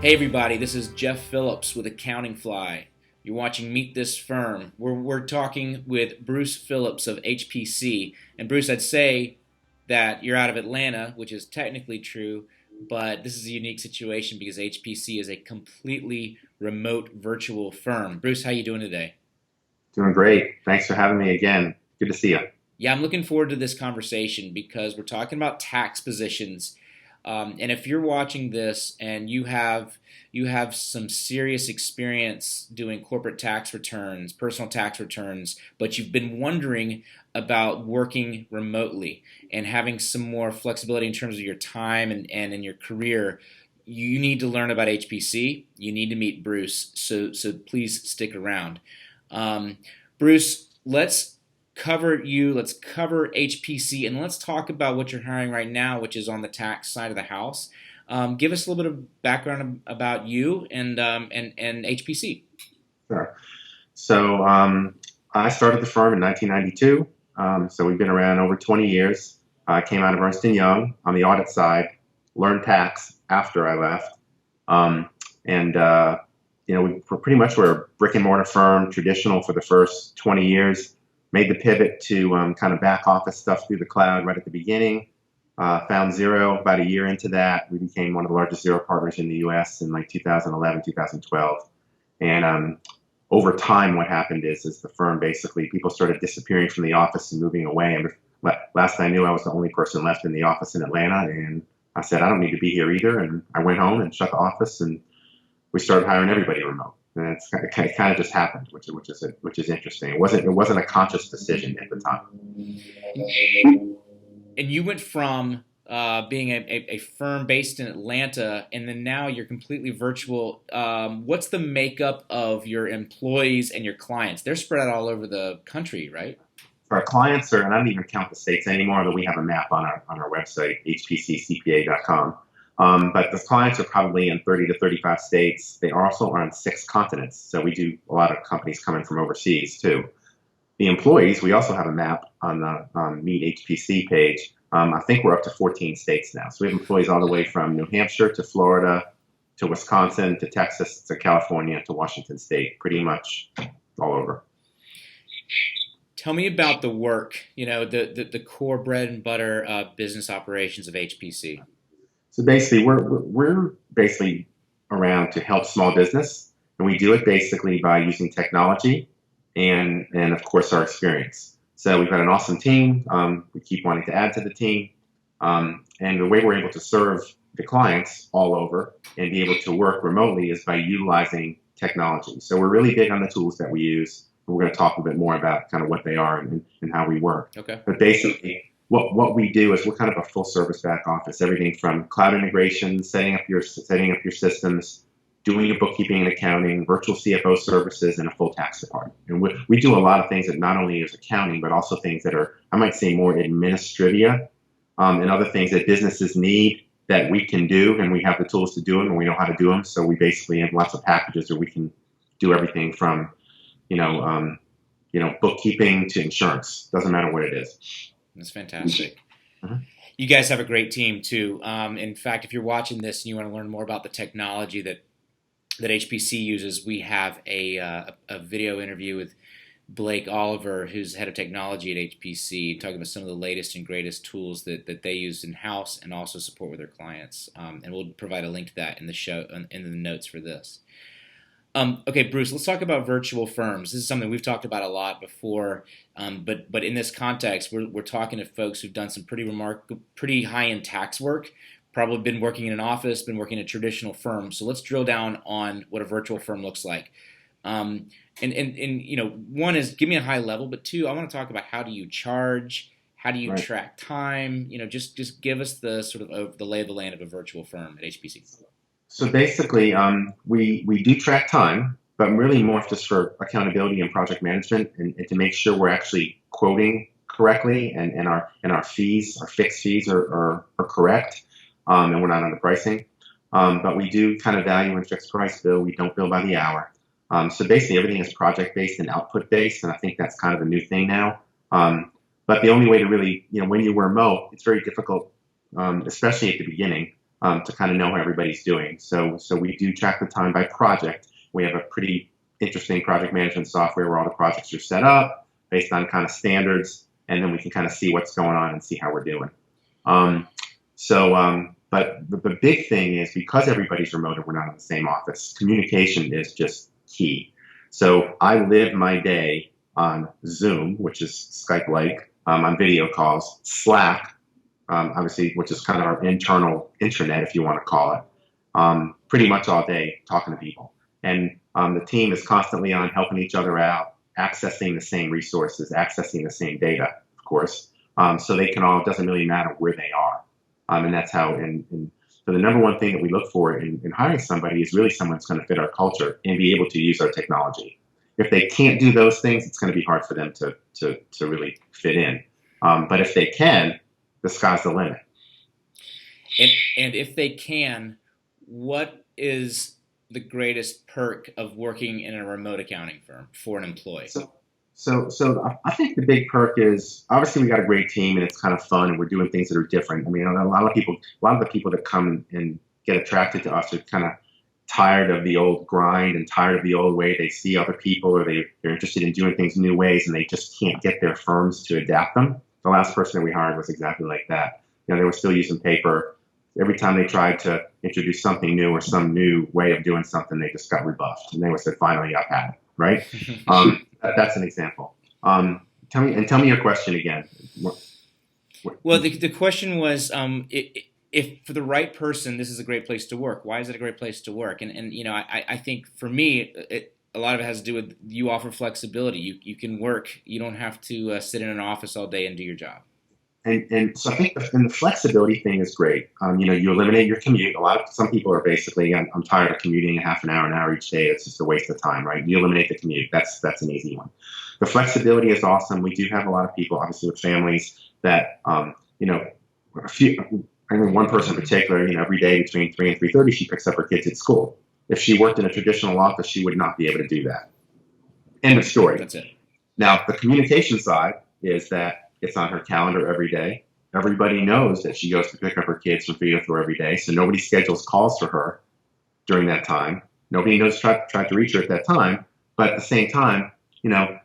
Hey everybody, this is Jeff Phillips with Accounting Fly. You're watching Meet This Firm. We're talking with Bruce Phillips of HPC. And Bruce, I'd say that you're out of Atlanta, which is technically true, but this is a unique situation because HPC is a completely remote virtual firm. Bruce, how you doing today? Doing great. Thanks for having me again. Good to see you. Yeah, I'm looking forward to this conversation because we're talking about tax positions. And if you're watching this and you have some serious experience doing corporate tax returns, personal tax returns, but you've been wondering about working remotely and having some more flexibility in terms of your time and in your career, you need to learn about HPC. You need to meet Bruce. So please stick around. Um, Bruce, let's cover HPC, and let's talk about what you're hiring right now, which is on the tax side of the house. Give us a little bit of background about you and HPC. Sure. I started the firm in 1992. So we've been around over 20 years. I came out of Ernst& Young on the audit side, learned tax after I left. Um, and, we're a brick and mortar firm, traditional for the first 20 years. Made the pivot to kind of back office stuff through the cloud right at the beginning. Found Zero about a year into that. We became one of the largest Zero partners in the US in like 2011, 2012. And over time, what happened is the firm basically, people started disappearing from the office and moving away. And last I knew, I was the only person left in the office in Atlanta. And I said, I don't need to be here either. And I went home and shut the office, and we started hiring everybody remote. And it kind of just happened, which is interesting. It wasn't a conscious decision at the time. And you went from being a firm based in Atlanta, and then now you're completely virtual. What's the makeup of your employees and your clients? They're spread out all over the country, right? Our clients are, and I don't even count the states anymore, but we have a map on our website, hpccpa.com. But the clients are probably in 30 to 35 states. They also are on 6 continents. So we do a lot of companies coming from overseas too. The employees, we also have a map on the Meet HPC page. I think we're up to 14 states now. So we have employees all the way from New Hampshire to Florida to Wisconsin to Texas to California to Washington State, pretty much all over. Tell me about the work, the core bread and butter business operations of HPC. So basically, we're basically around to help small business, and we do it basically by using technology and of course our experience. So we've got an awesome team. We keep wanting to add to the team, and the way we're able to serve the clients all over and be able to work remotely is by utilizing technology. So we're really big on the tools that we use. We're going to talk a bit more about kind of what they are and how we work. Okay. But basically, what we do is we're kind of a full service back office. Everything from cloud integration, setting up your systems, doing your bookkeeping and accounting, virtual CFO services, and a full tax department. And we do a lot of things that not only is accounting, but also things that are, I might say, more administrative, and other things that businesses need that we can do, and we have the tools to do them, and we know how to do them. So we basically have lots of packages where we can do everything from, bookkeeping to insurance. Doesn't matter what it is. That's fantastic. Mhm. You guys have a great team too. In fact, if you're watching this and you want to learn more about the technology that HPC uses, we have a video interview with Blake Oliver, who's head of technology at HPC, talking about some of the latest and greatest tools that they use in house and also support with their clients. And we'll provide a link to that in the show in the notes for this. Okay, Bruce, let's talk about virtual firms. This is something we've talked about a lot before, but in this context, we're talking to folks who've done some pretty high-end tax work, probably been working in an office, been working in a traditional firm. So let's drill down on what a virtual firm looks like. One is give me a high level, but two, I want to talk about how do you charge, how do you Right. track time? Just give us the sort of the lay of the land of a virtual firm at HPC. So basically, we do track time, but really more just for accountability and project management, and to make sure we're actually quoting correctly, and our fees, our fixed fees are correct, and we're not underpricing. But we do kind of value and fixed price bill. We don't bill by the hour. So basically, everything is project based and output based, and I think that's kind of a new thing now. But the only way to really, when you remote, it's very difficult, especially at the beginning, to kind of know how everybody's doing. So we do track the time by project. We have a pretty interesting project management software where all the projects are set up based on kind of standards, and then we can kind of see what's going on and see how we're doing. But the big thing is, because everybody's remote and we're not in the same office, communication is just key. So I live my day on Zoom, which is Skype-like, on video calls, Slack, obviously, which is kind of our internal intranet, if you want to call it, pretty much all day talking to people. And the team is constantly on, helping each other out, accessing the same resources, accessing the same data, of course. So they can all, it doesn't really matter where they are. And that's how, so the number one thing that we look for in hiring somebody is really someone that's going to fit our culture and be able to use our technology. If they can't do those things, it's going to be hard for them to really fit in. But if they can, the sky's the limit. And if they can, what is the greatest perk of working in a remote accounting firm for an employee? So I think the big perk is, obviously we got a great team and it's kind of fun and we're doing things that are different. I mean, a lot of the people that come and get attracted to us are kind of tired of the old grind and tired of the old way. They see other people, or they're interested in doing things new ways, and they just can't get their firms to adapt them. The last person that we hired was exactly like that. They were still using paper. Every time they tried to introduce something new or some new way of doing something, they just got rebuffed. And they said, finally, I've had it, right? That's an example. Tell me your question again. Well, the question was, if for the right person, this is a great place to work. Why is it a great place to work? And I think for me, a lot of it has to do with, you offer flexibility. You can work. You don't have to sit in an office all day and do your job. And so I think the flexibility thing is great. You eliminate your commute. Some people are basically, I'm tired of commuting an hour each day. It's just a waste of time, right? You eliminate the commute. That's an easy one. The flexibility is awesome. We do have a lot of people, obviously, with families that, I mean, one person in particular, every day between 3 and 3:30, she picks up her kids at school. If she worked in a traditional office, she would not be able to do that. End of story. That's it. Now, the communication side is that it's on her calendar every day. Everybody knows that she goes to pick up her kids from 3 to 4 every day, so nobody schedules calls for her during that time. Nobody knows try to reach her at that time, but at the same time,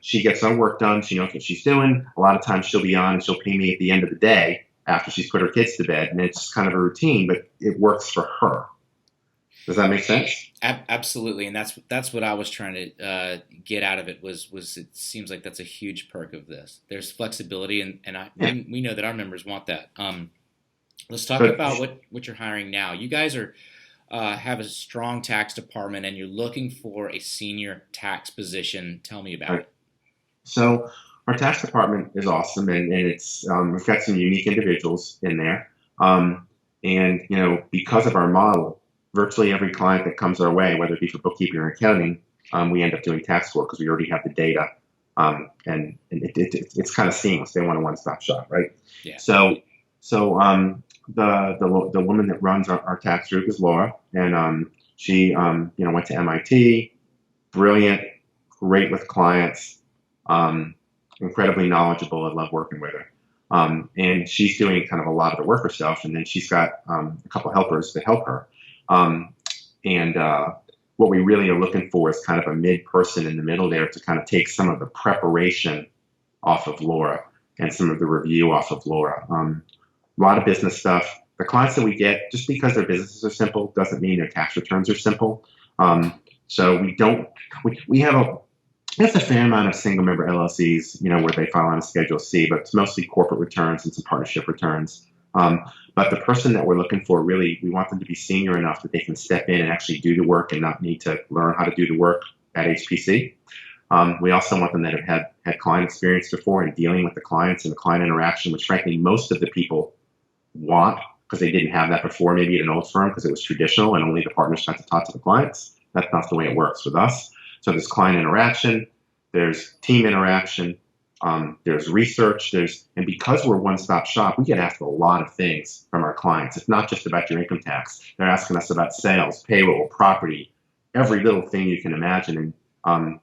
she gets her work done. She knows what she's doing. A lot of times she'll be on and she'll pay me at the end of the day after she's put her kids to bed, and it's just kind of a routine, but it works for her. Does that make sense? Absolutely, and that's what I was trying to get out of it. Was it seems like that's a huge perk of this. There's flexibility, and we know that our members want that. Let's talk about what you're hiring now. You guys have a strong tax department, and you're looking for a senior tax position. Tell me about it. So our tax department is awesome, and it's we've got some unique individuals in there, and because of our model, virtually every client that comes our way, whether it be for bookkeeping or accounting, we end up doing tax for because we already have the data, and it's kind of seamless. They want a one-stop shop, right? Yeah. So the woman that runs our tax group is Laura, and she went to MIT, brilliant, great with clients, incredibly knowledgeable. I love working with her. And she's doing kind of a lot of the work herself, and then she's got a couple helpers to help her. What we really are looking for is kind of a mid person in the middle there to kind of take some of the preparation off of Laura and some of the review off of Laura. A lot of business stuff. The clients that we get, just because their businesses are simple, doesn't mean their tax returns are simple. So we have a fair amount of single member LLCs, where they file on a Schedule C, but it's mostly corporate returns and some partnership returns. But the person that we're looking for, really, we want them to be senior enough that they can step in and actually do the work and not need to learn how to do the work at HPC. We also want them that have had client experience before and dealing with the clients and the client interaction, which frankly most of the people want because they didn't have that before, maybe at an old firm because it was traditional and only the partners got to talk to the clients. That's not the way it works with us. So there's client interaction, there's team interaction, there's research, and because we're a one-stop shop, we get asked a lot of things from our clients. It's not just about your income tax. They're asking us about sales, payroll, property, every little thing you can imagine. And,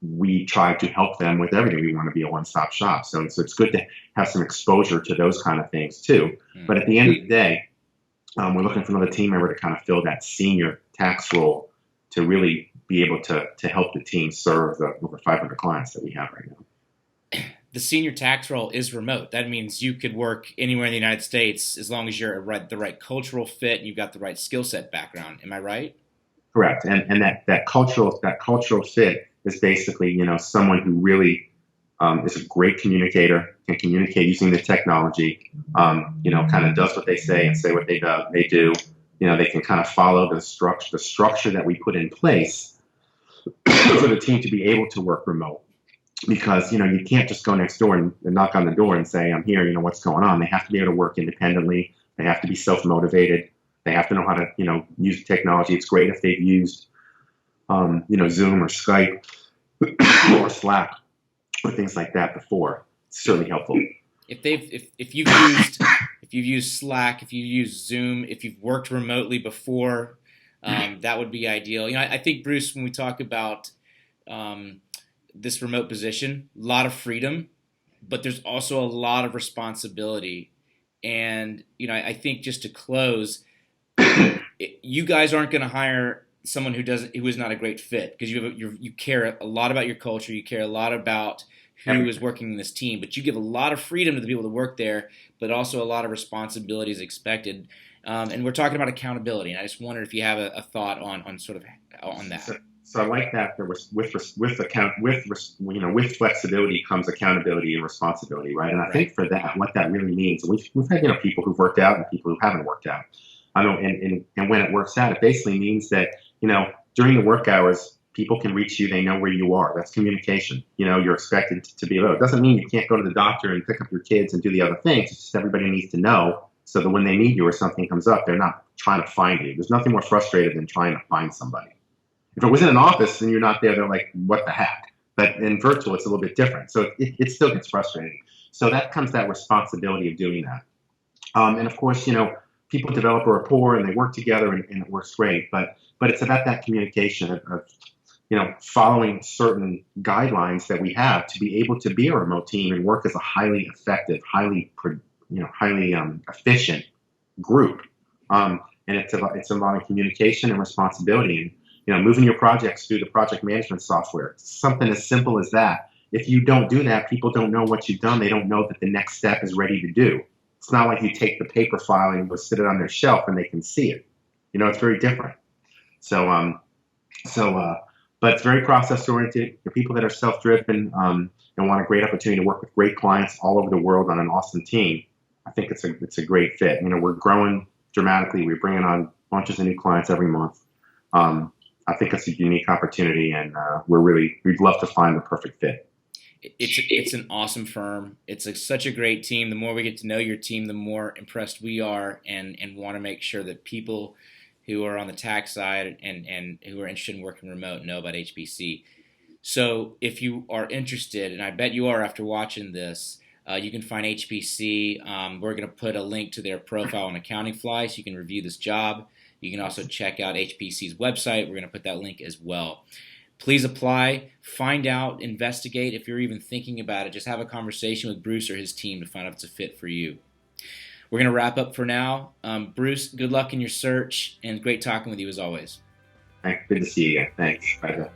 we try to help them with everything. We want to be a one-stop shop. So it's good to have some exposure to those kind of things too. But at the end of the day, We're looking for another team member to kind of fill that senior tax role to really be able to help the team serve the over 500 clients that we have right now. The senior tax role is remote. That means you could work anywhere in the United States as long as you're the right cultural fit and you've got the right skill set background. Am I right? Correct. And that cultural fit is basically, someone who really is a great communicator, can communicate using the technology, kind of does what they say and say what they do. They can kind of follow the structure that we put in place for the team to be able to work remote. Because, you can't just go next door and knock on the door and say, I'm here, what's going on. They have to be able to work independently. They have to be self-motivated. They have to know how to, use technology. It's great if they've used, Zoom or Skype or Slack or things like that before. It's certainly helpful. If you've used Slack, if you've used Zoom, if you've worked remotely before, that would be ideal. I think, Bruce, when we talk about this remote position, a lot of freedom, but there's also a lot of responsibility. And I think, just to close, you guys aren't going to hire someone who is not a great fit, because you care a lot about your culture, you care a lot about who is working in this team, but you give a lot of freedom to the people that work there, but also a lot of responsibility is expected. And we're talking about accountability, and I just wondered if you have a thought on sort of on that. So I like that. There was with flexibility comes accountability and responsibility, right? And I think for that, what that really means, we've had people who've worked out and people who haven't worked out. I know, and when it works out, it basically means that during the work hours, people can reach you. They know where you are. That's communication. You're expected to be alert. It doesn't mean you can't go to the doctor and pick up your kids and do the other things. It's just everybody needs to know, so that when they need you or something comes up, they're not trying to find you. There's nothing more frustrating than trying to find somebody. If it was in an office and you're not there, they're like, what the heck? But in virtual, it's a little bit different. So it still gets frustrating. So that comes that responsibility of doing that. And of course, people develop a rapport and they work together and it works great. But it's about that communication of following certain guidelines that we have to be able to be a remote team and work as a highly effective, highly efficient group. And it's about communication and responsibility. And moving your projects through the project management software. Something as simple as that. If you don't do that, people don't know what you've done. They don't know that the next step is ready to do. It's not like you take the paper file and go sit it on their shelf and they can see it. It's very different. So but it's very process oriented. The people that are self-driven and want a great opportunity to work with great clients all over the world on an awesome team, I think it's a great fit. We're growing dramatically. We're bringing on bunches of new clients every month. I think it's a unique opportunity, and we'd love to find the perfect fit. It's an awesome firm. It's such a great team. The more we get to know your team, the more impressed we are, and want to make sure that people who are on the tax side and who are interested in working remote know about HPC. So if you are interested, and I bet you are after watching this, you can find HPC. We're going to put a link to their profile on Accounting Fly, so you can review this job. You can also check out HPC's website. We're going to put that link as well. Please apply, find out, investigate. If you're even thinking about it, just have a conversation with Bruce or his team to find out if it's a fit for you. We're going to wrap up for now. Bruce, good luck in your search, and great talking with you as always. Good to see you again. Thanks. Bye.